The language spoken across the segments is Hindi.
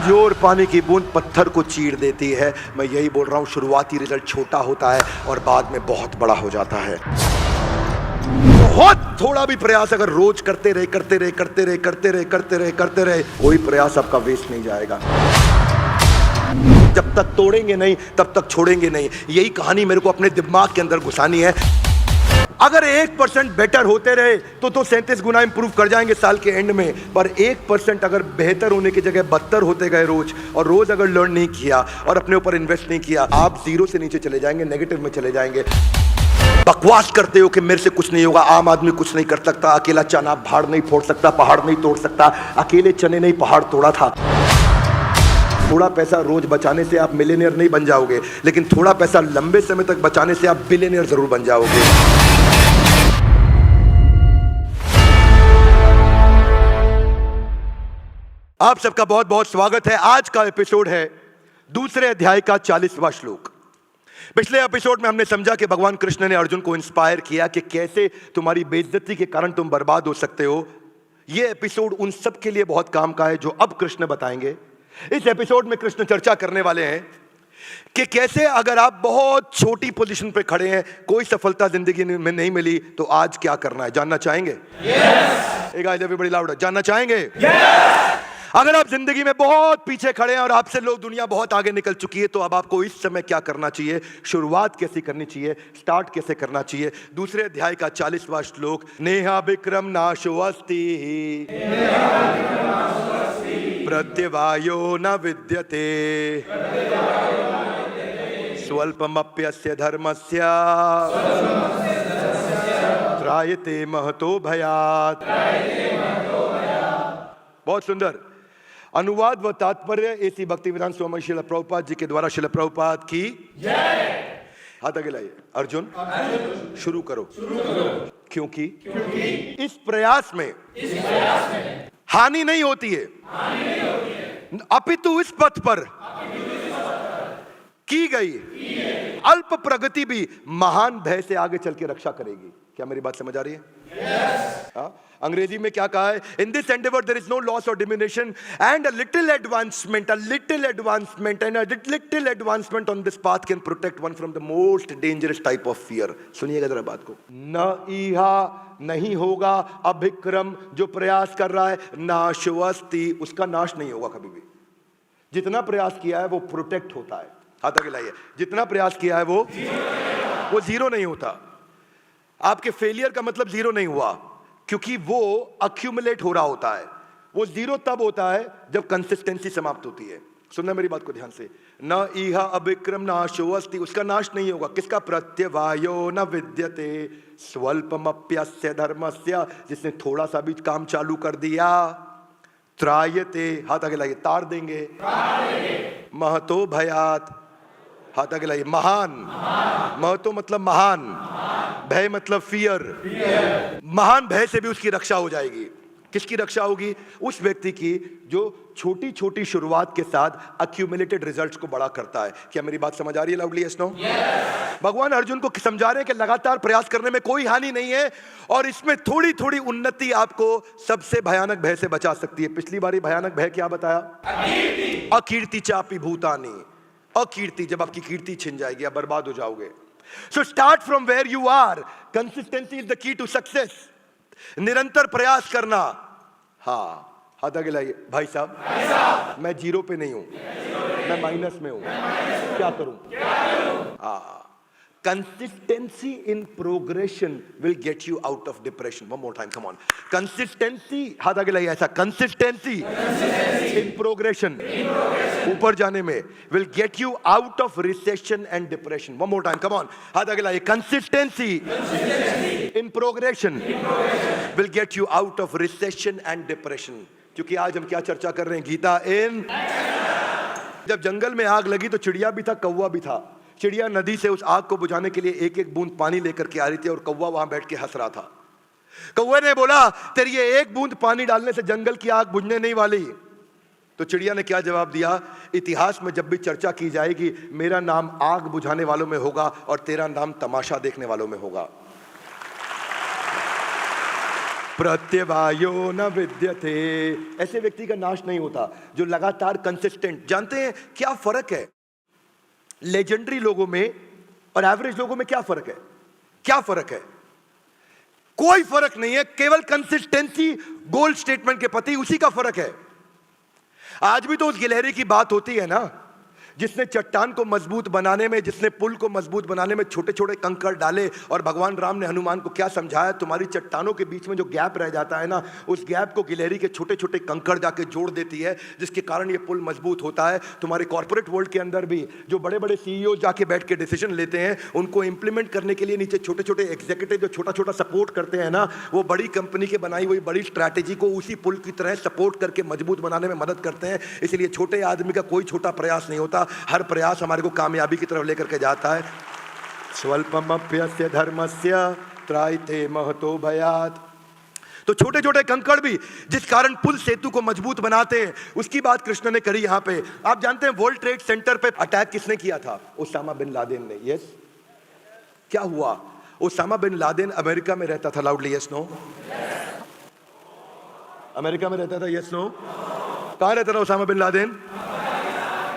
कमजोर पानी की बूंद पत्थर को चीर देती है। मैं यही बोल रहा हूं, शुरुआती रिजल्ट छोटा होता है और बाद में बहुत बड़ा हो जाता है। बहुत थोड़ा भी प्रयास अगर रोज करते रहे कोई प्रयास आपका वेस्ट नहीं जाएगा। जब तक तोड़ेंगे नहीं तब तक छोड़ेंगे नहीं। यही कहानी मेरे को अपने दिमाग के अंदर घुसानी है। अगर 1% बेटर होते रहे तो 37 गुना इंप्रूव कर जाएंगे साल के एंड में। पर 1% अगर बेहतर होने की जगह बदतर होते गए रोज, और रोज अगर लर्न नहीं किया और अपने ऊपर इन्वेस्ट नहीं किया, आप जीरो से नीचे चले जाएंगे, नेगेटिव में चले जाएंगे। बकवास करते हो कि मेरे से कुछ नहीं होगा, आम आदमी कुछ नहीं कर सकता, अकेला चना भाड़ नहीं फोड़ सकता, पहाड़ नहीं तोड़ सकता। अकेले चने नहीं पहाड़ तोड़ा था। थोड़ा पैसा रोज बचाने से आप मिलियनेयर नहीं बन जाओगे, लेकिन थोड़ा पैसा लंबे समय तक बचाने से आप बिलियनेयर जरूर बन जाओगे। आप सबका बहुत बहुत स्वागत है। आज का एपिसोड है दूसरे अध्याय का 40वां श्लोक। पिछले एपिसोड में हमने समझा कि भगवान कृष्ण ने अर्जुन को इंस्पायर किया कि कैसे तुम्हारी बेइज्जती के कारण तुम बर्बाद हो सकते हो। यह एपिसोड उन सब के लिए बहुत काम का है जो अब कृष्ण बताएंगे। इस एपिसोड में कृष्ण चर्चा करने वाले हैं कि कैसे अगर आप बहुत छोटी पोजीशन पे खड़े हैं, कोई सफलता जिंदगी में नहीं मिली, तो आज क्या करना है। जानना चाहेंगे? एक गाइस एवरीबॉडी लाउड, जानना चाहेंगे? अगर आप जिंदगी में बहुत पीछे खड़े हैं और आपसे लोग दुनिया बहुत आगे निकल चुकी है, तो अब आपको इस समय क्या करना चाहिए, शुरुआत कैसे करनी चाहिए, स्टार्ट कैसे करना चाहिए। दूसरे अध्याय का 40वां श्लोक, नेहा विक्रम नाशो अस्ति प्रत्यवायो न विद्यते स्वल्पमप्यस्य धर्मस्य त्रायते महतो भयात्। बहुत सुंदर अनुवाद व तात्पर्य एसी भक्तिवेदांत स्वामी श्रील प्रभुपाद जी के द्वारा। श्रील प्रभुपाद की जय। हाथ आगे लाइए। अर्जुन शुरू करो। क्योंकि इस प्रयास में हानि नहीं होती है, अपितु इस पथ पर की गई अल्प प्रगति भी महान भय से आगे चल के रक्षा करेगी। क्या मेरी बात समझ आ रही है? Yes. अंग्रेजी में क्या कहा है? In this endeavour there is no loss और diminution and a little advancement and a little advancement on this path can protect one from the most dangerous type of fear. सुनिएगा जरा बात को। न इहा नहीं होगा, अभिक्रम जो प्रयास कर रहा है, नाशवस्ति उसका नाश नहीं होगा कभी भी। जितना प्रयास किया है वो प्रोटेक्ट होता है। हाथ आगे लाइए। जितना प्रयास किया है वो जीरो नहीं होता। आपके फेलियर का मतलब जीरो नहीं हुआ, क्योंकि वो अक्यूमुलेट हो रहा होता है। वो जीरो तब होता है जब कंसिस्टेंसी समाप्त होती है। सुनना मेरी बात को ध्यान से। न इहा अभिक्रम नाशो अस्ति उसका नाश नहीं होगा। किसका? प्रत्यवायो न विद्यते स्वल्पमप्यस्य धर्मस्य जिसने थोड़ा सा भी काम चालू कर दिया, त्रायते हाथ आगे लाइए, तार देंगे, महतो भयात हाथ आगे लाइए, महान। महतो मतलब महान, भय मतलब फियर। महान भय से भी उसकी रक्षा हो जाएगी। किसकी रक्षा होगी? उस व्यक्ति की जो छोटी छोटी शुरुआत के साथ अक्यूमुलेटेड रिजल्ट्स को बड़ा करता है। क्या मेरी बात समझ आ रही है? Loudly yes no. भगवान अर्जुन को समझा रहे हैं कि लगातार प्रयास करने में कोई हानि नहीं है, और इसमें थोड़ी थोड़ी उन्नति आपको सबसे भयानक भय से बचा सकती है। पिछली बारी भयानक भय क्या बताया? अकीर्ति चापी भूतानी। अकीर्ति, जब आपकी कीर्ति छिन जाएगी आप बर्बाद हो जाओगे। So start from where you are. Consistency is the key to success. निरंतर प्रयास करना। हाँ हाथ आगे लाइए। भाई साहब मैं जीरो पे नहीं हूं, मैं माइनस में हूं, क्या करूं? हाँ, consistency in progression will get you out of depression. One more time, come on. Consistency, हाथ आगे लाइए ऐसा। Consistency in progression, ऊपर जाने में, will get you out of recession and depression. One more time, come on. हाथ आगे लाइए। Consistency in progression will get you out of recession and depression. क्योंकि आज हम क्या चर्चा कर रहे हैं? गीता इन। जब जंगल में आग लगी तो चिड़िया भी था, कौवा भी था। चिड़िया नदी से उस आग को बुझाने के लिए एक एक बूंद पानी लेकर के आ रही थी, और कौवा वहां बैठ के हंस रहा था। कौवे ने बोला, तेरी ये एक बूंद पानी डालने से जंगल की आग बुझने नहीं वाली। तो चिड़िया ने क्या जवाब दिया? इतिहास में जब भी चर्चा की जाएगी, मेरा नाम आग बुझाने वालों में होगा और तेरा नाम तमाशा देखने वालों में होगा। प्रत्यवायो न विद्यते। ऐसे व्यक्ति का नाश नहीं होता जो लगातार कंसिस्टेंट। जानते हैं क्या फर्क है लेजेंडरी लोगों में और एवरेज लोगों में? क्या फर्क है? क्या फर्क है? कोई फर्क नहीं है, केवल कंसिस्टेंसी गोल स्टेटमेंट के प्रति, उसी का फर्क है। आज भी तो उस गिलहरी की बात होती है ना, जिसने चट्टान को मजबूत बनाने में, जिसने पुल को मजबूत बनाने में छोटे छोटे कंकड़ डाले। और भगवान राम ने हनुमान को क्या समझाया? तुम्हारी चट्टानों के बीच में जो गैप रह जाता है ना, उस गैप को गिलहरी के छोटे छोटे कंकड़ जाके जोड़ देती है, जिसके कारण ये पुल मजबूत होता है। तुम्हारे कॉर्पोरेट वर्ल्ड के अंदर भी जो बड़े बड़े सीईओ जाके बैठ के डिसीजन लेते हैं, उनको इंप्लीमेंट करने के लिए नीचे छोटे छोटे एग्जीक्यूटिव जो छोटा छोटा सपोर्ट करते हैं ना, वो बड़ी कंपनी के बनाई हुई बड़ी स्ट्रैटेजी को उसी पुल की तरह सपोर्ट करके मजबूत बनाने में मदद करते हैं। इसलिए छोटे आदमी का कोई छोटा प्रयास नहीं होता, हर प्रयास हमारे को कामयाबी की तरफ लेकर के जाता है। स्वल्पमप्यस्य धर्मस्य त्रायते महतो भयात्। तो छोटे छोटे कंकड़ भी जिस कारण पुल सेतु को मजबूत बनाते हैं, उसकी बात कृष्ण ने करी यहां पे। आप जानते हैं वर्ल्ड ट्रेड सेंटर पे अटैक किसने किया था? ओसामा बिन लादेन ने। यस, क्या हुआ? ओसामा बिन लादेन अमेरिका में रहता था। Loudly yes no? अमेरिका में रहता था। Yes no? कहां रहता था Osama bin Laden?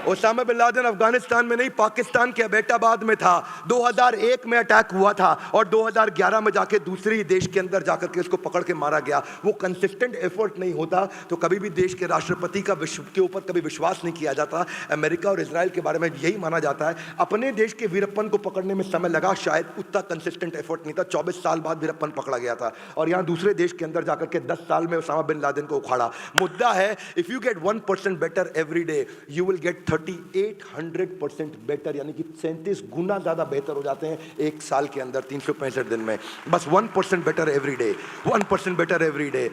Osama bin Laden Afghanistan में नहीं, पाकिस्तान के अबेटाबाद में था। 2001 में अटैक हुआ था और 2011 में जाके दूसरी देश के अंदर जाकर के उसको पकड़ के मारा गया। वो कंसिस्टेंट एफर्ट नहीं होता तो कभी भी देश के राष्ट्रपति का विश्व के ऊपर कभी विश्वास नहीं किया जाता। अमेरिका और इजराइल के बारे में यही माना जाता है। अपने देश के वीरप्पन को पकड़ने में समय लगा, शायद उतना कंसिस्टेंट एफर्ट नहीं था। 24 साल बाद वीरप्पन पकड़ा गया था और यहाँ दूसरे देश के अंदर जाकर के 10 साल में ओसामा बिन लादेन को उखाड़ा। मुद्दा है, if you get 1% better every day, you will get 3800% better, यानी कि 37 गुना ज्यादा बेहतर हो जाते हैं एक साल के अंदर 365 दिन में। बस 1% better every day, 1% better every day.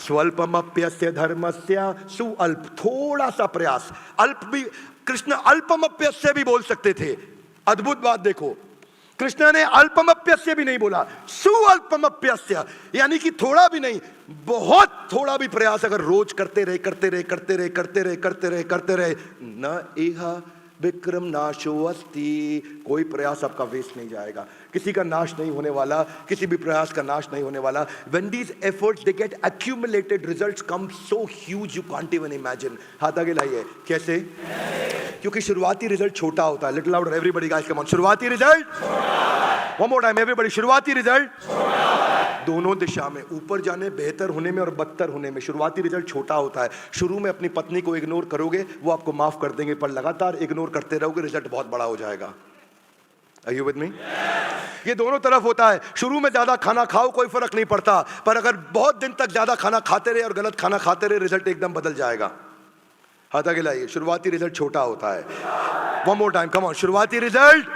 स्वल्पमप्यस्य धर्मस्य सुअल्प, थोड़ा सा प्रयास। अल्प भी कृष्ण अल्पमप्यस्य भी बोल सकते थे। अद्भुत बात देखो, कृष्ण ने अल्पमप्यस्य भी नहीं बोला, सुअल्पमप्यस्य, यानी कि थोड़ा भी नहीं, बहुत थोड़ा भी प्रयास अगर रोज करते रहे करते रहे करते रहे करते रहे करते रहे करते रहे, न इहा विक्रम नाशो अस्ति, कोई प्रयास आपका वेस्ट नहीं जाएगा। किसी का नाश नहीं होने वाला, किसी भी प्रयास का नाश नहीं होने वाला। When these efforts they get accumulated, results come so huge you can't even imagine। हाथ आगे लाइए, कैसे? क्योंकि शुरुआती रिजल्ट छोटा होता है। Little louder everybody guys, come on. शुरुआती result, one more time everybody, शुरुआती रिजल्ट दोनों दिशा में, ऊपर जाने, बेहतर होने में और बदतर होने में शुरुआती रिजल्ट छोटा होता है। शुरू में अपनी पत्नी को इग्नोर करोगे, वो आपको माफ कर देंगे, पर लगातार इग्नोर करते रहोगे, रिजल्ट बहुत बड़ा हो जाएगा। Are you with me? ये दोनों तरफ होता है। शुरू में ज्यादा खाना खाओ, कोई फर्क नहीं पड़ता, पर अगर बहुत दिन तक ज्यादा खाना खाते रहे और गलत खाना खाते रहे, रिजल्ट एकदम बदल जाएगा। हाथ आगे लाइए, शुरुआती रिजल्ट छोटा होता है। One more time, come on. शुरुआती रिजल्ट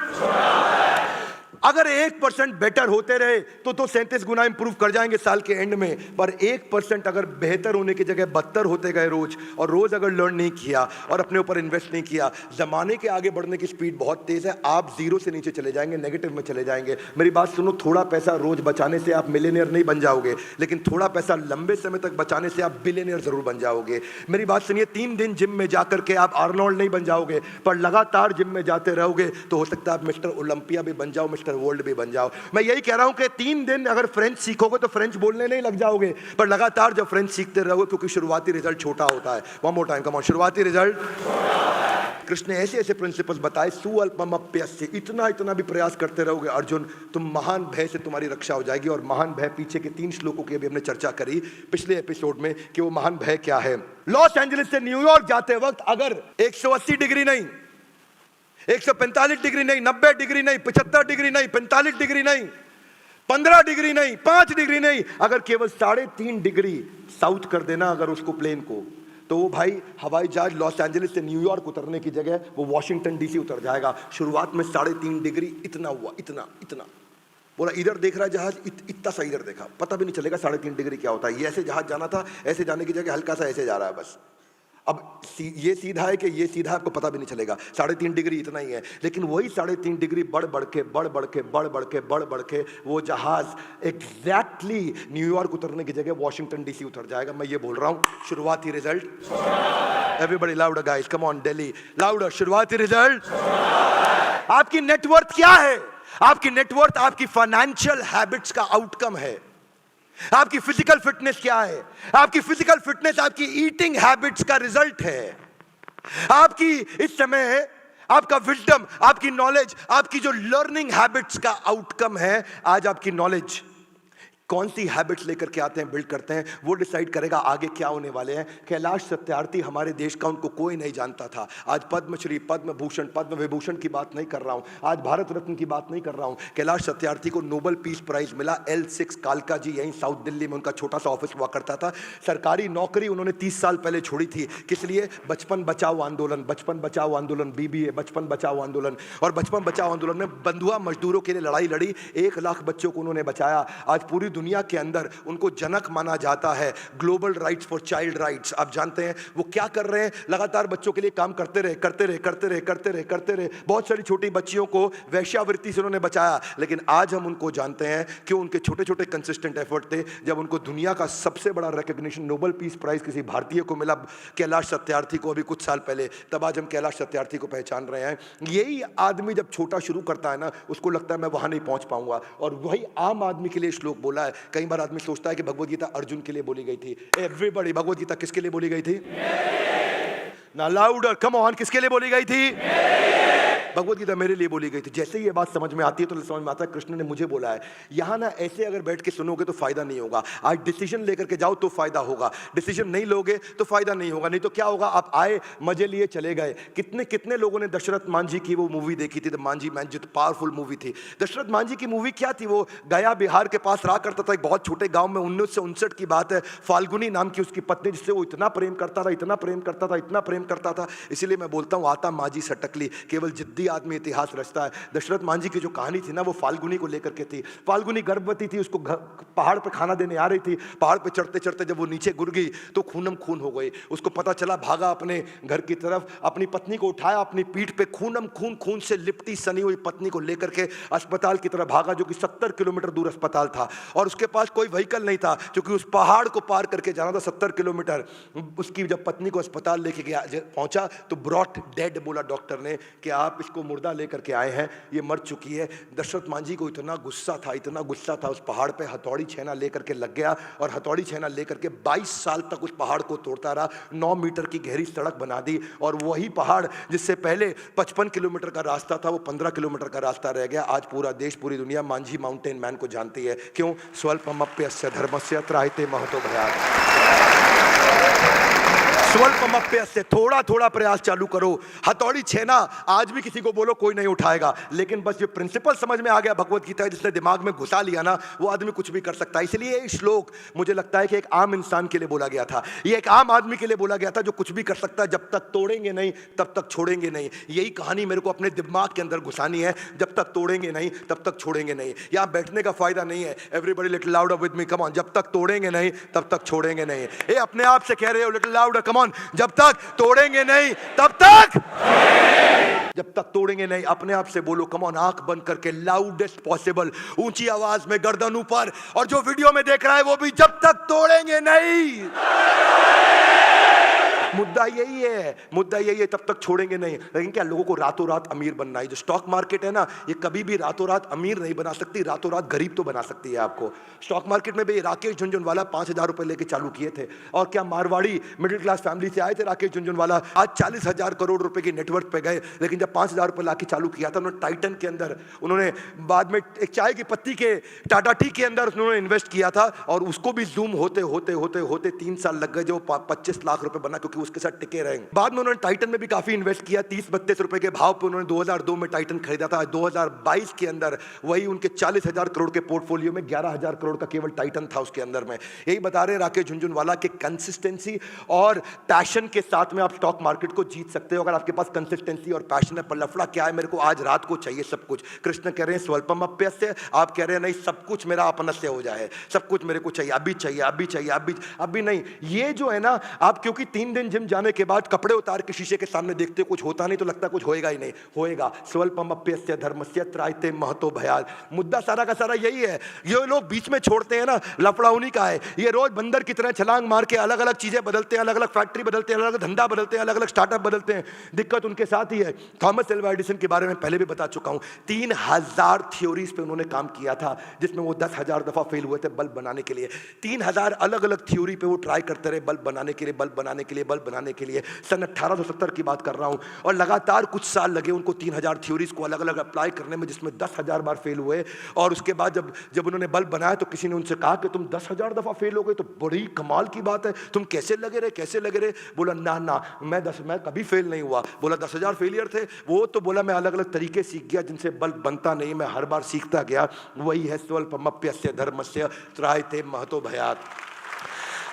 अगर 1% बेटर होते रहे तो 37 गुना इंप्रूव कर जाएंगे साल के एंड में, पर 1% अगर बेहतर होने की जगह बदतर होते गए रोज, और रोज अगर लर्न नहीं किया और अपने ऊपर इन्वेस्ट नहीं किया, जमाने के आगे बढ़ने की स्पीड बहुत तेज है, आप जीरो से नीचे चले जाएंगे, नेगेटिव में चले जाएंगे। मेरी बात सुनो, थोड़ा पैसा रोज बचाने से आप मिलियनियर नहीं बन जाओगे, लेकिन थोड़ा पैसा लंबे समय तक बचाने से आप बिलियनियर जरूर बन जाओगे। मेरी बात सुनिए, 3 दिन जिम में जाकर के आप आर्नोल्ड नहीं बन जाओगे, पर लगातार जिम में जाते रहोगे तो हो सकता है आप मिस्टर ओलंपिया भी बन जाओ, मिस्टर वर्ल्ड भी बन जाओ। मैं यही कह रहा हूं कि 3 दिन अगर फ्रेंच सीखोगे तो फ्रेंच बोलने नहीं लग जाओगे, पर लगातार जब फ्रेंच सीखते रहोगे, क्योंकि शुरुआती रिजल्ट छोटा होता है। One more time, come on. शुरुआती रिजल्ट, कृष्ण ने ऐसे ऐसे प्रिंसिपल्स बताए। सुअल्पमप्यस्य, इतना इतना भी प्रयास करते रहोगे अर्जुन, तुम महान भय से तुम्हारी रक्षा हो जाएगी। और महान भय पीछे के 3 श्लोकों की अभी हमने चर्चा करी पिछले एपिसोड में कि वो महान भय क्या है। लॉस एंजलिस से न्यूयॉर्क जाते वक्त अगर 180 डिग्री नहीं, 145 डिग्री नहीं, 90 डिग्री नहीं, 75 डिग्री नहीं, 45 डिग्री नहीं, 15 डिग्री नहीं, 5 डिग्री नहीं, अगर केवल 3.5 डिग्री साउथ कर देना अगर उसको प्लेन को, तो वो भाई हवाई जहाज लॉस एंजलिस से न्यूयॉर्क उतरने की जगह वो वॉशिंगटन डीसी उतर जाएगा। शुरुआत में 3.5 डिग्री इतना हुआ, इतना इतना, बोला इधर देख रहा है जहाज, इतना सा इधर देखा, पता भी नहीं चलेगा 3.5 डिग्री क्या होता है। ये ऐसे जहाज जाना था, ऐसे जाने की जगह हल्का सा ऐसे जा रहा है बस। अब ये सीधा है कि ये सीधा, आपको पता भी नहीं चलेगा। 3.5 डिग्री इतना ही है, लेकिन वही 3.5 डिग्री बढ़ बढ़ के वो जहाज एग्जैक्टली न्यूयॉर्क उतरने की जगह वॉशिंगटन डीसी उतर जाएगा। मैं ये बोल रहा हूं, शुरुआती result, everybody louder guys, come on Delhi, louder. शुरुआती रिजल्ट। आपकी नेटवर्थ क्या है? आपकी नेटवर्थ आपकी फाइनेंशियल हैबिट्स का आउटकम है। आपकी फिजिकल फिटनेस क्या है? आपकी फिजिकल फिटनेस आपकी ईटिंग हैबिट्स का रिजल्ट है। आपकी इस समय आपका विजडम, आपकी नॉलेज, आपकी जो लर्निंग हैबिट्स का आउटकम है। आज आपकी नॉलेज कौन सी हैबिट्स लेकर के आते हैं, बिल्ड करते हैं, वो डिसाइड करेगा आगे क्या होने वाले हैं। कैलाश सत्यार्थी हमारे देश का, उनको कोई नहीं जानता था। आज पद्मश्री, पद्म भूषण, पद्म विभूषण की बात नहीं कर रहा हूं, आज भारत रत्न की बात नहीं कर रहा हूं। कैलाश सत्यार्थी को नोबेल पीस प्राइज मिला। L6 कालका जी, यहीं साउथ दिल्ली में उनका छोटा सा ऑफिस हुआ करता था। सरकारी नौकरी उन्होंने 30 साल पहले छोड़ी थी। किस लिए? बचपन बचाओ आंदोलन, बचपन बचाओ आंदोलन, BBA, बचपन बचाओ आंदोलन। और बचपन बचाओ आंदोलन में बंधुआ मजदूरों के लिए लड़ाई लड़ी। 1 लाख बच्चों को उन्होंने बचाया। आज पूरी दुनिया के अंदर उनको जनक माना जाता है। Global rights for child rights. आप जानते हैं वो क्या कर रहे हैं? लगातार बच्चों के लिए काम करते रहे, करते रहे, करते रहे, करते रहे, करते रहे। बहुत सारी छोटी बच्चियों को वेश्यावृत्ति से उन्होंने बचाया। लेकिन आज हम उनको जानते हैं कि उनके छोटे छोटे कंसिस्टेंट एफर्ट थे। जब उनको दुनिया का सबसे बड़ा रिकॉग्निशन, नोबेल पीस प्राइज किसी भारतीय को मिला, कैलाश सत्यार्थी को, अभी कुछ साल पहले, तब आज हम कैलाश सत्यार्थी को पहचान रहे हैं। यही आदमी जब छोटा शुरू करता है ना, उसको लगता है मैं वहां नहीं पहुंच पाऊंगा। और वही आम आदमी के लिए श्लोक बोला है। कई बार आदमी सोचता है कि भगवद गीता अर्जुन के लिए बोली गई थी। एवरीबॉडी, भगवद गीता किसके लिए बोली गई थी? ना लाउडर, कम ऑन, किसके लिए बोली गई थी? भगवद गीता मेरे लिए बोली गई थी। जैसे ही ये बात समझ में आती है तो समझ में आता है कृष्ण ने मुझे बोला है। यहां ना ऐसे अगर बैठ के सुनोगे तो फायदा नहीं होगा। आज डिसीजन लेकर के जाओ तो फायदा होगा, डिसीजन नहीं लोगे तो फायदा नहीं होगा। नहीं तो क्या होगा? आप आए, मजे लिए, चले गए। कितने कितने लोगों ने दशरथ मांझी की वो मूवी देखी थी, द मांझी मैन, जो पावरफुल मूवी थी। दशरथ मांझी की मूवी क्या थी? वो गया बिहार के पास रहा करता था, एक बहुत छोटे गांव में। 1959 की बात है। फाल्गुनी नाम की उसकी पत्नी, जिससे वो इतना प्रेम करता था, इतना प्रेम करता था, इतना प्रेम करता था। इसीलिए मैं बोलता हूं, आता मांझी सटकली, केवल जिद्दी आदमी इतिहास रचता है। दशरथ मांझी की जो कहानी थी ना, वो फाल्गुनी को लेकर के थी। फाल्गुनी गर्भवती थी, उसको पहाड़ पे खाना देने आ रही थी। पहाड़ पे चढ़ते चढ़ते जब वो नीचे गिर गई तो खूनम खून हो गई। उसको पता चला, भागा अपने घर की तरफ, अपनी पत्नी को उठाया, अपनी पीठ पे खूनम खून, खून से लिपटी सनी हुई पत्नी को लेकर के अस्पताल की तरफ भागा, जो कि 70 किलोमीटर दूर अस्पताल था। और उसके पास कोई व्हीकल नहीं था, क्योंकि उस पहाड़ को पार करके जाना था 70 किलोमीटर। उसकी जब पत्नी को अस्पताल लेके गया, पहुंचा तो ब्रॉट डेड बोला डॉक्टर ने कि आप इसको मुर्दा लेकर के आए हैं, ये मर चुकी है। दशरथ मांझी को इतना गुस्सा था, इतना गुस्सा था, उस पहाड़ पे हथौड़ी छेना लेकर के लग गया। और हथौड़ी छेना लेकर के 22 साल तक उस पहाड़ को तोड़ता रहा। 9 मीटर की गहरी सड़क बना दी। और वही पहाड़ जिससे पहले 55 किलोमीटर का रास्ता था, वो 15 किलोमीटर का रास्ता रह गया। आज पूरा देश, पूरी दुनिया मांझी माउंटेन मैन को जानती है। क्यों? स्वल्पमप्यस्य धर्मस्य त्रायते महतो भयात्। स्वल्पमप्यस्य, थोड़ा थोड़ा प्रयास चालू करो। हथौड़ी छेना आज भी किसी को बोलो, कोई नहीं उठाएगा। लेकिन बस ये प्रिंसिपल समझ में आ गया भगवत गीता, जिसने दिमाग में घुसा लिया ना, वो आदमी कुछ भी कर सकता है। इसलिए ये श्लोक मुझे लगता है कि एक आम इंसान के लिए बोला गया था, ये एक आम आदमी के लिए बोला गया था, जो कुछ भी कर सकता है। जब तक तोड़ेंगे नहीं तब तक छोड़ेंगे नहीं। यही कहानी मेरे को अपने दिमाग के अंदर घुसानी है। जब तक तोड़ेंगे नहीं तब तक छोड़ेंगे नहीं। यहाँ बैठने का फायदा नहीं है। Everybody little louder with me, come on. जब तक तोड़ेंगे नहीं तब तक छोड़ेंगे नहीं। ये अपने आप से कह रहे हो, लिटिल लाउडर, कम ऑन। जब तक तोड़ेंगे नहीं तब तक, जब तक तोड़ेंगे नहीं, अपने आप से बोलो, कम ऑन। आंख बंद करके लाउडेस्ट पॉसिबल, ऊंची आवाज में, गर्दन ऊपर। और जो वीडियो में देख रहा है वो भी, जब तक तोड़ेंगे नहीं। मुद्दा यही है, मुद्दा यही है, तब तक छोड़ेंगे नहीं। लेकिन क्या लोगों को रातों रात अमीर बनना है? जो स्टॉक मार्केट है ना, ये कभी भी रातों रात अमीर नहीं बना सकती, रातों रात गरीब तो बना सकती है आपको। स्टॉक मार्केट में भी राकेश झुनझुनवाला 5000 रुपए लेके चालू किए थे। और क्या मारवाड़ी मिडिल क्लास फैमिली से आए थे राकेश झुनझुनवाला, आज 40,000 करोड़ रुपए की नेटवर्थ पे गए। लेकिन जब 5000 रुपए लाके चालू किया था उन्होंने टाइटन के अंदर, उन्होंने बाद में एक चाय की पत्ती के टाटा टी के अंदर उन्होंने इन्वेस्ट किया था। और उसको भी जूम होते होते होते होते 3 साल लग गए, जो 25 लाख रुपए बना, क्योंकि उसके साथ टिके रहेंगे। बाद में उन्होंने टाइटन में भी काफी इन्वेस्ट किया। 30-32 रुपए के भाव पे उन्होंने 2002 में टाइटन खरीदा था। 2022 के अंदर वही उनके 40,000 करोड़ के पोर्टफोलियो में 11,000 करोड़ का केवल टाइटन था उसके अंदर में। यही बता रहे राकेश झुनझुनवाला के कंसिस्टेंसी और पैशन के साथ में आप स्टॉक मार्केट को जीत सकते हो, अगर आपके पास कंसिस्टेंसी और पैशन है। पर लफड़ा क्या है? मेरे को आज रात को चाहिए सब कुछ। कृष्ण कह रहे हैं स्वल्पमप्यस्य, आप कह रहे हैं नहीं, सब कुछ मेरा अपनस्य हो जाए, सब कुछ मेरे को चाहिए, अभी चाहिए, अभी चाहिए, अभी नहीं। ये जो है ना, आप क्योंकि 3 दिन जिम जाने के बाद कपड़े उतार के शीशे के सामने देखते हो कुछ होता नहीं तो लगता कुछ होएगा ही नहीं, होएगा। स्वल्पमप्यस्य धर्मस्य त्रायते महतो भयात्। मुद्दा सारा का सारा यही है। ये लोग बीच में छोड़ते हैं ना, लफड़ा उन्हीं का है। ये रोज बंदर की तरह छलांग मार के अलग अलग चीजें बदलते हैं, अलग अलग फैक्ट्री बदलते हैं, अलग अलग धंधा बदलते हैं, अलग अलग स्टार्टअप बदलते हैं। दिक्कत उनके साथ ही है। थॉमस एल्वा एडिसन के बारे में पहले भी बता चुका हूं, 3000 थ्योरीज पे उन्होंने काम किया था, जिसमें वो 10,000 दफा फेल हुए थे बल्ब बनाने के लिए। 3000 अलग अलग थ्योरी पे वो ट्राई करते रहे बल्ब बनाने के लिए, बल्ब बनाने के लिए, बल्ब बनाने के लिए। सन 1870 की बात कर रहा हूं। और लगातार कुछ साल लगे उनको 3000 थ्योरीज को अलग अलग अप्लाई करने में, जिसमें 10,000 बार फेल हुए। और उसके बाद जब उन्होंने बल्ब बनाया तो किसी ने उनसे कहा कि तुम 10,000 दफा फेल हो गए तो बड़ी कमाल की बात है, तुम कैसे लगे रहे, कैसे लगे रहे? बोला ना ना, मैं कभी फेल नहीं हुआ। बोला 10,000 फेलियर थे वो? तो बोला मैं अलग अलग तरीके सीख गया जिनसे बल्ब बनता नहीं, मैं हर बार सीखता गया। वही है स्वल्पमप्यस्य धर्मस्य त्रायते महतो भयात्।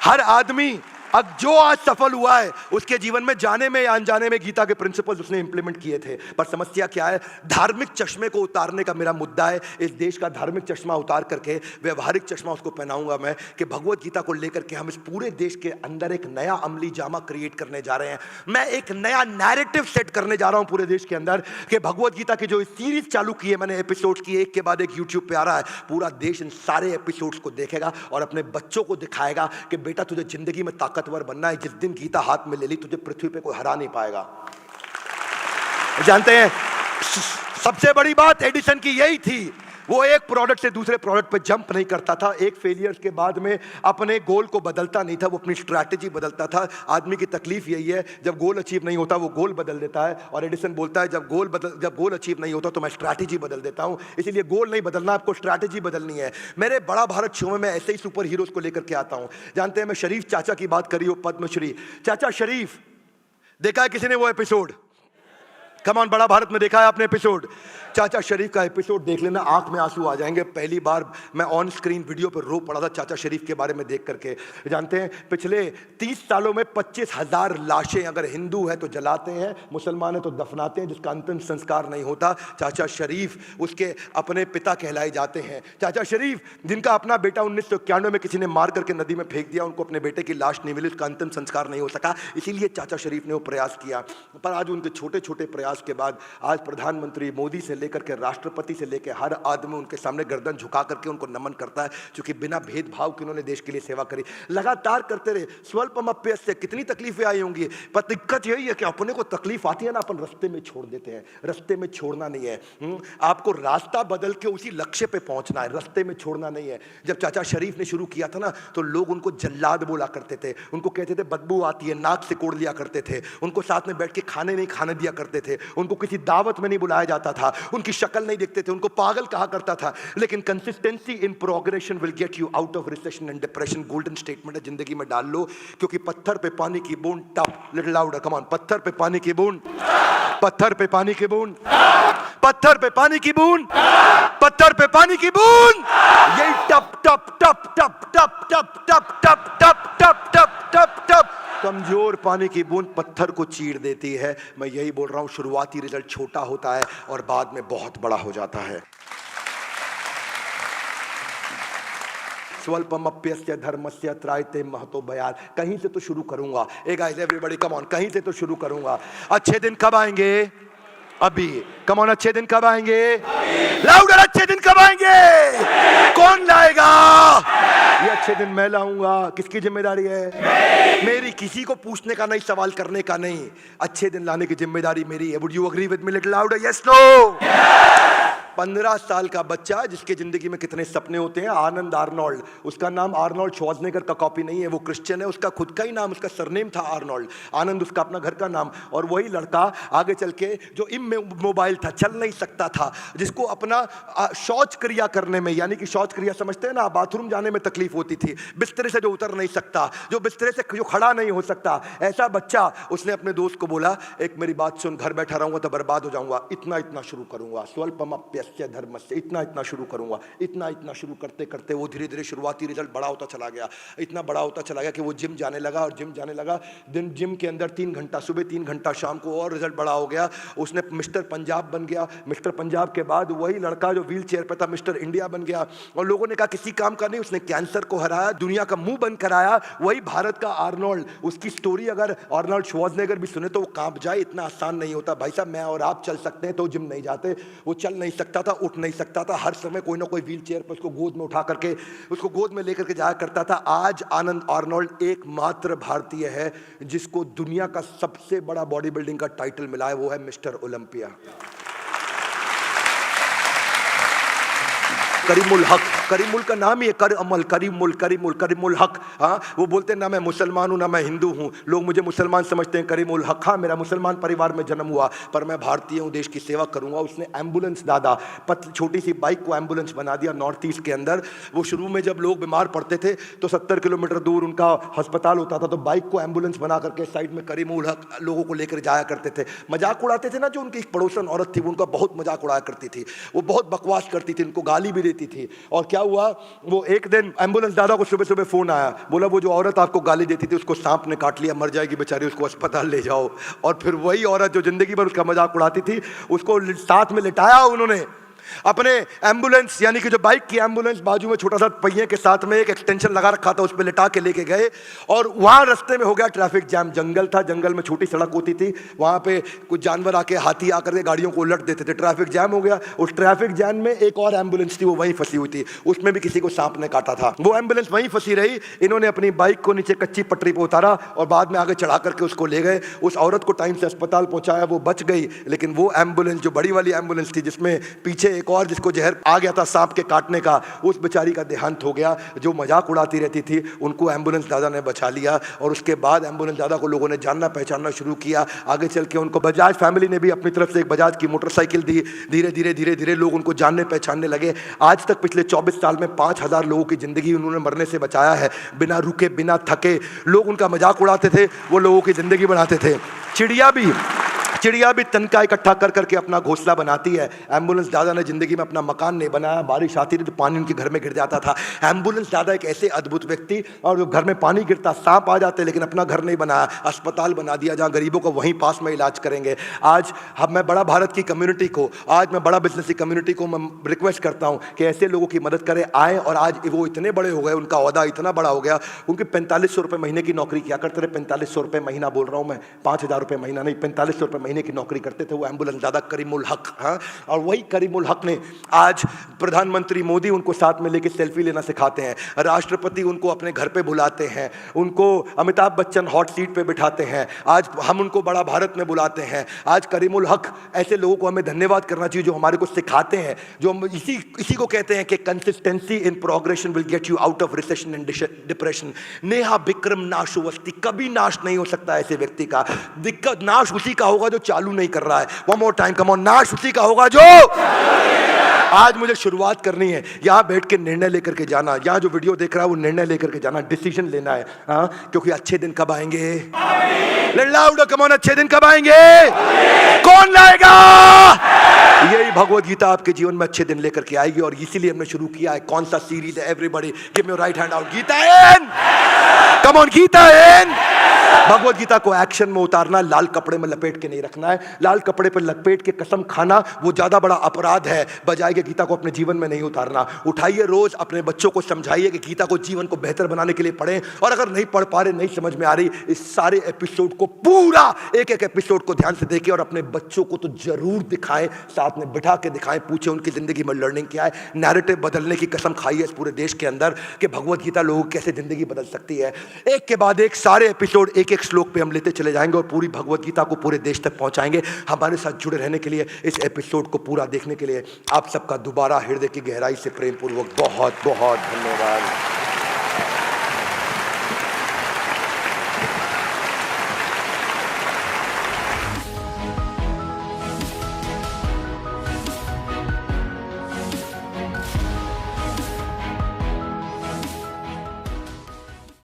हर आदमी अब जो आज सफल हुआ है उसके जीवन में जाने में या अनजाने में गीता के प्रिंसिपल्स उसने इंप्लीमेंट किए थे। पर समस्या क्या है? धार्मिक चश्मे को उतारने का मेरा मुद्दा है। इस देश का धार्मिक चश्मा उतार करके व्यवहारिक चश्मा उसको पहनाऊंगा मैं, कि भगवत गीता को लेकर के हम इस पूरे देश के अंदर एक नया अमली जामा क्रिएट करने जा रहे हैं। मैं एक नया नैरेटिव सेट करने जा रहा हूं पूरे देश के अंदर, कि भगवत गीता की जो सीरीज चालू की है मैंने, एपिसोड्स की, एक के बाद एक यूट्यूब पे आ रहा है, पूरा देश इन सारे एपिसोड्स को देखेगा और अपने बच्चों को दिखाएगा कि बेटा तुझे जिंदगी में ताकतवर बनना है। जिस दिन गीता हाथ में ले ली तुझे पृथ्वी पे कोई हरा नहीं पाएगा। जानते हैं सबसे बड़ी बात एडिसन की यही थी, वो एक प्रोडक्ट से दूसरे प्रोडक्ट पे जंप नहीं करता था। एक फेलियर के बाद में अपने गोल को बदलता नहीं था, वो अपनी स्ट्रैटेजी बदलता था। आदमी की तकलीफ यही है, जब गोल अचीव नहीं होता वो गोल बदल देता है। और एडिसन बोलता है जब गोल अचीव नहीं होता तो मैं स्ट्रैटेजी बदल देता हूं। इसीलिए गोल नहीं बदलना, आपको स्ट्रैटेजी बदलनी है। मेरे बड़ा भारत शो में मैं ऐसे ही सुपर हीरोज को लेकर के आता हूं। जानते हैं मैं शरीफ चाचा की बात करी हो, पद्मश्री चाचा शरीफ, देखा है किसी ने वो एपिसोड? कम ऑन, बड़ा भारत में देखा है आपने एपिसोड? चाचा शरीफ का एपिसोड देख लेना, आंख में आंसू आ जाएंगे। पहली बार मैं ऑन स्क्रीन वीडियो पर रो पड़ा था चाचा शरीफ के बारे में देख करके। जानते हैं पिछले 30 सालों में 25,000 लाशें, अगर हिंदू है तो जलाते हैं, मुसलमान है तो दफनाते हैं, जिसका अंतिम संस्कार नहीं होता। चाचा शरीफ उसके अपने पिता कहलाए जाते हैं। चाचा शरीफ जिनका अपना बेटा 1991 में किसी ने मार करके नदी में फेंक दिया, उनको अपने बेटे की लाश नहीं मिली, उसका अंतिम संस्कार नहीं हो सका, इसीलिए चाचा शरीफ ने वो प्रयास किया। पर आज उनके छोटे छोटे प्रयास के बाद आज प्रधानमंत्री मोदी से लेकर के राष्ट्रपति से लेकर हर आदमी उनके सामने गर्दन झुका करके उनको नमन करता है, क्योंकि बिना भेदभाव के उन्होंने देश के लिए सेवा करी, लगातार करते रहे। स्वल्पमप्यस्य कितनी तकलीफें आई होंगी, पर दिक्कत यही है कि अपने को तकलीफ आती है ना, अपन रास्ते में छोड़ देते हैं। रास्ते में छोड़ना नहीं है, आपको रास्ता बदल के उसी लक्ष्य पे पहुंचना है, रास्ते में छोड़ना नहीं है। जब चाचा शरीफ ने शुरू किया था ना तो लोग उनको जल्लाद बोला करते थे, उनको कहते थे बदबू आती है, नाक से कोड़ लिया करते थे, उनको साथ में बैठ के खाने नहीं खाने दिया करते थे, उनको किसी दावत में नहीं बुलाया जाता था, उनकी शक्ल नहीं देखते थे, उनको पागल कहा करता था। लेकिन consistency in progression will get you out of recession and depression. Golden statement है, जिंदगी में डाल लो, क्योंकि पत्थर पे पानी की बूंद, टप लिटिल लाउडर, कम ऑन, पत्थर पे पानी की बूंद, पत्थर पे पानी की बूंद, पत्थर पे पानी की बूंद, पत्थर पे पानी की बूंद, यही टप टप टप टप टप टप टप टप टप टप टप टप टप कमजोर पानी की बूंद पत्थर को चीर देती है। मैं यही बोल रहा हूं, शुरुआती रिजल्ट छोटा होता है और बाद में बहुत बड़ा हो जाता है। स्वल्पमप्यस्य धर्मस्य त्रायते महतो भयात्। कहीं से तो शुरू करूंगा। ए गाइस एवरीबॉडी कम ऑन, कहीं से तो शुरू करूंगा। अच्छे दिन कब आएंगे? अभी। कम ऑन, अच्छे दिन कब आएंगे? लाउडर, अच्छे दिन कब आएंगे? कौन लाएगा? ये अच्छे दिन मैं लाऊंगा। किसकी जिम्मेदारी है? मेरी। किसी को पूछने का नहीं, सवाल करने का नहीं। अच्छे दिन लाने की जिम्मेदारी मेरी है। Would you agree with me little louder? Yes no? 15 साल का बच्चा जिसके जिंदगी में कितने सपने होते हैं, आनंद आर्नोल्ड, उसका नाम आर्नोल्ड श्वार्ज़नेगर का कॉपी नहीं है, वो क्रिश्चियन है, उसका खुद का ही नाम, उसका सरनेम था आर्नोल्ड, आनंद उसका अपना घर का नाम। और वही लड़का आगे चल के जो इमोबाइल था, चल नहीं सकता था, जिसको अपना शौच क्रिया करने में, यानी कि शौच क्रिया समझते हैं ना, बाथरूम जाने में तकलीफ होती थी, बिस्तरे से जो उतर नहीं सकता, जो बिस्तरे से जो खड़ा नहीं हो सकता, ऐसा बच्चा, उसने अपने दोस्त को बोला एक मेरी बात सुन, घर बैठा रहूंगा तो बर्बाद हो जाऊंगा, इतना इतना शुरू करूंगा। स्वल्पमप्य यस्य धर्मस्य, इतना इतना शुरू करूंगा, इतना इतना शुरू करते करते वो धीरे धीरे शुरुआती रिजल्ट बड़ा होता चला गया, इतना बड़ा होता चला गया कि वो जिम जाने लगा, और जिम जाने लगा, दिन जिम के अंदर 3 घंटा सुबह, 3 घंटा शाम को, और रिजल्ट बड़ा हो गया। उसने मिस्टर पंजाब बन गया। मिस्टर पंजाब के बाद वही लड़का जो व्हील चेयर पर था मिस्टर इंडिया बन गया, और लोगों ने कहा किसी काम का नहीं, उसने कैंसर को हराया, दुनिया का मुंह बंद कराया। वही भारत का आर्नोल्ड, उसकी स्टोरी अगर आर्नोल्ड श्वार्ज़नेगर भी सुने तो वो कांप जाए, इतना आसान नहीं होता। भाई साहब, मैं और आप चल सकते हैं तो जिम नहीं जाते। वो चल नहीं सकता था, उठ नहीं सकता था, हर समय कोई ना कोई व्हील चेयर पर उसको गोद में उठा करके, उसको गोद में लेकर के जाया करता था। आज आनंद आर्नोल्ड एकमात्र भारतीय है जिसको दुनिया का सबसे बड़ा बॉडी बिल्डिंग का टाइटल मिला है, वो है मिस्टर ओलंपिया। करीमुल हक, करीमुल का नाम ही है, कर अमल, करीमुल करीमुल करीमुल हक। हाँ, वो बोलते हैं ना मैं मुसलमान हूँ ना मैं हिंदू हूँ, लोग मुझे मुसलमान समझते हैं, करीमुल हक। हाँ, मेरा मुसलमान परिवार में जन्म हुआ पर मैं भारतीय हूँ, देश की सेवा करूँगा। उसने एम्बुलेंस दादा, छोटी सी बाइक को एम्बुलेंस बना दिया नॉर्थ ईस्ट के अंदर। वो शुरू में जब लोग बीमार पड़ते थे तो 70 किलोमीटर दूर उनका अस्पताल होता था, तो बाइक को एम्बुलेंस बना करके साइड में करीमुल हक लोगों को लेकर जाया करते थे। मजाक उड़ाते थे ना, जो उनकी एक पड़ोसन औरत थी वो उनका बहुत मजाक उड़ाया करती थी, वो बहुत बकवास करती थी, उनको गाली भी देती थी। और क्या हुआ, वो एक दिन एम्बुलेंस दादा को सुबह सुबह फोन आया, बोला वो जो औरत आपको गाली देती थी उसको सांप ने काट लिया, मर जाएगी बेचारी, उसको अस्पताल ले जाओ। और फिर वही औरत जो जिंदगी भर उसका मजाक उड़ाती थी, उसको साथ में लिटाया उन्होंने अपने एम्बुलेंस, यानी कि जो बाइक की एम्बुलेंस, बाजू में छोटा सा पहिए के साथ में एक एक्सटेंशन लगा रखा था, उस पर लिटा के लेके गए। और वहां रास्ते में हो गया ट्रैफिक जैम, जंगल था, जंगल में छोटी सड़क होती थी, वहां पे कुछ जानवर आके, हाथी आकर के गाड़ियों को उलट देते थे, ट्रैफिक जैम हो गया। उस ट्रैफिक जैम में एक और एम्बुलेंस थी, वो वहीं फंसी हुई थी, उसमें भी किसी को सांप ने काटा था, वो एम्बुलेंस वहीं फंसी रही। इन्होंने अपनी बाइक को नीचे कच्ची पटरी पर उतारा और बाद में आगे चढ़ा करके उसको ले गए। उस औरत को टाइम से अस्पताल पहुंचाया, वो बच गई। लेकिन वो एम्बुलेंस, जो बड़ी वाली एम्बुलेंस थी जिसमें पीछे एक और जिसको जहर आ गया था सांप के काटने का, उस बेचारी का देहांत हो गया। जो मजाक उड़ाती रहती थी उनको एम्बुलेंस दादा ने बचा लिया, और उसके बाद एम्बुलेंस दादा को लोगों ने जानना पहचानना शुरू किया। आगे चल के उनको बजाज फैमिली ने भी अपनी तरफ से एक बजाज की मोटरसाइकिल दी। धीरे धीरे धीरे धीरे लोग उनको जानने पहचानने लगे। आज तक पिछले 24 साल में 5000 लोगों की जिंदगी उन्होंने मरने से बचाया है, बिना रुके बिना थके। लोग उनका मजाक उड़ाते थे, वो लोगों की जिंदगी बढ़ाते थे। चिड़िया भी तनका इकट्ठा कर करके अपना घोंसला बनाती है। एम्बुलेंस दादा ने जिंदगी में अपना मकान नहीं बनाया, बारिश आती थी तो पानी उनके घर में गिर जाता था। एम्बुलेंस दादा एक ऐसे अद्भुत व्यक्ति, और जो घर में पानी गिरता, सांप आ जाते, लेकिन अपना घर नहीं बनाया, अस्पताल बना दिया जहां गरीबों को वहीं पास में इलाज करेंगे। आज मैं बड़ा भारत की कम्युनिटी को, आज मैं बड़ा बिजनेस की कम्युनिटी को मैं रिक्वेस्ट करता हूं कि ऐसे लोगों की मदद करें, आए। और आज वो इतने बड़े हो गए, उनका ओहदा इतना बड़ा हो गया, उनके 4500 रुपये महीने की नौकरी किया करते थे। 4500 रुपये महीना बोल रहा हूं मैं, 5000 रुपये महीना नहीं, 4500 रुपये महीने की नौकरी करते थे वो एम्बुलेंस दादा करीमुल हक। हाँ, और वही करीमुल हक ने आज प्रधानमंत्री मोदी उनको साथ में लेके सेल्फी लेना सिखाते हैं, राष्ट्रपति उनको अपने घर पे बुलाते हैं, उनको अमिताभ बच्चन हॉट सीट पे बिठाते हैं, आज हम उनको बड़ा भारत में बुलाते हैं। आज करीमुल हक, ऐसे लोगों को हमें धन्यवाद करना चाहिए जो हमारे को सिखाते हैं, जो हम इसी को कहते हैं कि consistency in progression will get you out of recession and depression. नेहा विक्रम नाशुवस्ती, कभी नाश नहीं हो सकता ऐसे व्यक्ति का। दिक्कत नाश उसी का होगा जो चालू नहीं कर रहा है। One more time, come on, नाश उसी का होगा जो। आज मुझे शुरुआत करनी है, यहां बैठ के निर्णय लेकर के जाना, यहां जो वीडियो देख रहा है वो निर्णय लेकर के जाना, डिसीजन लेना है। हाँ, क्योंकि अच्छे दिन कब आएंगे? कम ऑन, अच्छे दिन कब आएंगे? कौन लाएगा? यही भगवत गीता आपके जीवन में अच्छे दिन लेकर के आएगी। और इसीलिए हमने शुरू किया है, कौन सा सीरीज है? Everybody give me your right hand out, Gita in, come on, Gita in. Bhagavad Gita को एक्शन में उतारना, लाल कपड़े में लपेट के नहीं रखना है। लाल कपड़े पर लपेट के कसम खाना वो ज्यादा बड़ा अपराध है, बजाय के गीता को अपने जीवन में नहीं उतारना। उठाइए, रोज अपने बच्चों को समझाइए कि गीता को जीवन को बेहतर बनाने के लिए पढ़ें। और अगर नहीं पढ़ पा रहे, नहीं समझ में आ रही, इस सारे एपिसोड को, पूरा एक एक एपिसोड को ध्यान से देखें और अपने बच्चों को तो जरूर दिखाएं, साथ में बिठा के दिखाएं, पूछे उनकी जिंदगी में लर्निंग क्या है। नैरेटिव बदलने की कसम खाइए इस पूरे देश के अंदर कि भगवत गीता लोगों की कैसे जिंदगी बदल सकती है। एक के बाद एक सारे एपिसोड एक एक श्लोक पे हम लेते चले जाएंगे और पूरी भगवत गीता को पूरे देश तक पहुंचाएंगे। हमारे साथ जुड़े रहने के लिए, इस एपिसोड को पूरा देखने के लिए आप सबका दोबारा हृदय की गहराई से प्रेम पूर्वक बहुत बहुत धन्यवाद।